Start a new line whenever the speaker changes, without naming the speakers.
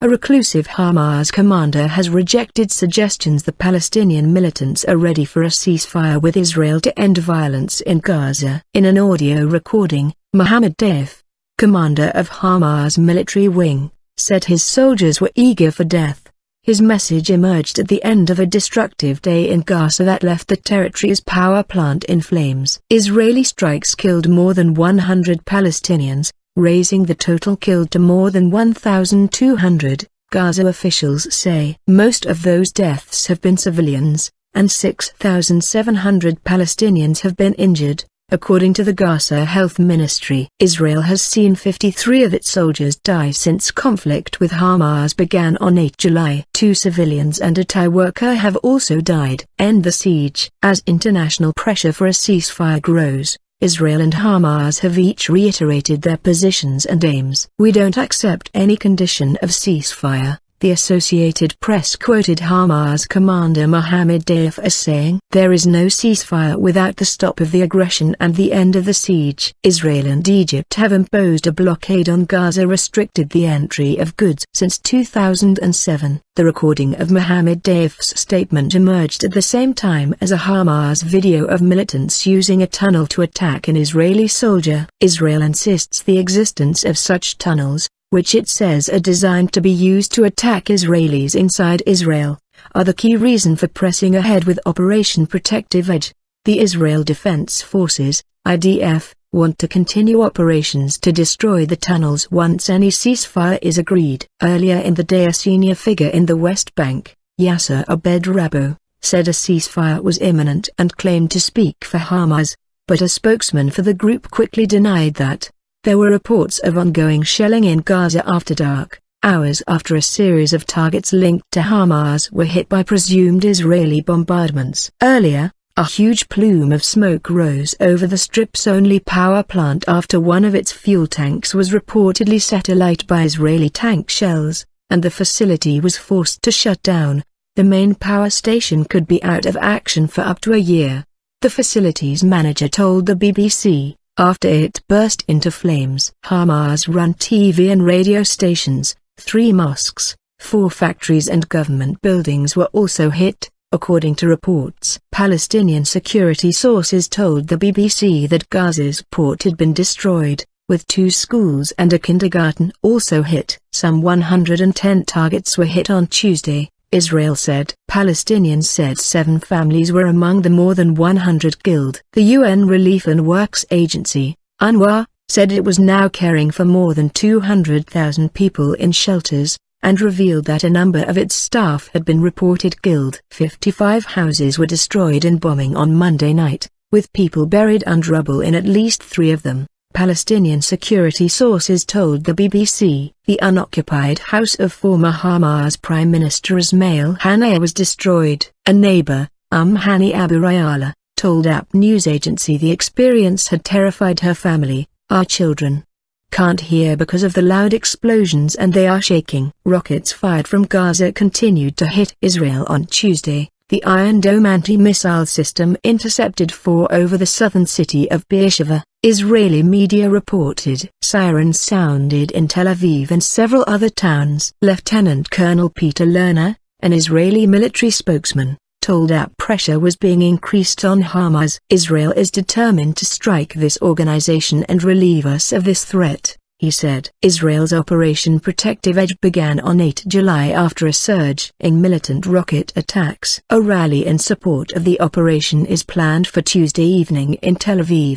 A reclusive Hamas commander has rejected suggestions the Palestinian militants are ready for a ceasefire with Israel to end violence in Gaza. In an audio recording, Mohammad Deif, commander of Hamas military wing, said his soldiers were eager for death. His message emerged at the end of a destructive day in Gaza that left the territory's power plant in flames. Israeli strikes killed more than 100 Palestinians, raising the total killed to more than 1,200, Gaza officials say. Most of those deaths have been civilians, and 6,700 Palestinians have been injured, according to the Gaza Health Ministry. Israel has seen 53 of its soldiers die since conflict with Hamas began on 8 July. 2 civilians and a Thai worker have also died. End the siege. As international pressure for a ceasefire grows, Israel and Hamas have each reiterated their positions and aims. "We don't accept any condition of ceasefire," the Associated Press quoted Hamas commander Mohammad Deif as saying. "There is no ceasefire without the stop of the aggression and the end of the siege." Israel and Egypt have imposed a blockade on Gaza, restricted the entry of goods since 2007. The recording of Mohammad Deif's statement emerged at the same time as a Hamas video of militants using a tunnel to attack an Israeli soldier. Israel insists the existence of such tunnels, which it says are designed to be used to attack Israelis inside Israel, are the key reason for pressing ahead with Operation Protective Edge. The Israel Defense Forces, IDF, want to continue operations to destroy the tunnels once any ceasefire is agreed. Earlier in the day, a senior figure in the West Bank, Yasser Abed-Rabo, said a ceasefire was imminent and claimed to speak for Hamas, but a spokesman for the group quickly denied that. There were reports of ongoing shelling in Gaza after dark, hours after a series of targets linked to Hamas were hit by presumed Israeli bombardments. Earlier, a huge plume of smoke rose over the Strip's only power plant after one of its fuel tanks was reportedly set alight by Israeli tank shells, and the facility was forced to shut down. The main power station could be out of action for up to a year, the facility's manager told the BBC, after it burst into flames. Hamas-run TV and radio stations, 3 mosques, 4 factories and government buildings were also hit, according to reports. Palestinian security sources told the BBC that Gaza's port had been destroyed, with 2 schools and a kindergarten also hit. Some 110 targets were hit on Tuesday, Israel said. Palestinians said 7 families were among the more than 100 killed. The UN Relief and Works Agency, UNRWA, said it was now caring for more than 200,000 people in shelters, and revealed that a number of its staff had been reported killed. 55 houses were destroyed in bombing on Monday night, with people buried under rubble in at least 3 of them, Palestinian security sources told the BBC. The unoccupied house of former Hamas Prime Minister Ismail Haniyeh was destroyed. A neighbor, Hani Abu Rayala, told AP news agency the experience had terrified her family. "Our children can't hear because of the loud explosions and they are shaking." Rockets fired from Gaza continued to hit Israel on Tuesday. The Iron Dome anti-missile system intercepted 4 over the southern city of Beersheba, Israeli media reported. Sirens sounded in Tel Aviv and several other towns. Lieutenant Colonel Peter Lerner, an Israeli military spokesman, told AP pressure was being increased on Hamas. "Israel is determined to strike this organization and relieve us of this threat," he said. Israel's Operation Protective Edge began on 8 July after a surge in militant rocket attacks. A rally in support of the operation is planned for Tuesday evening in Tel Aviv.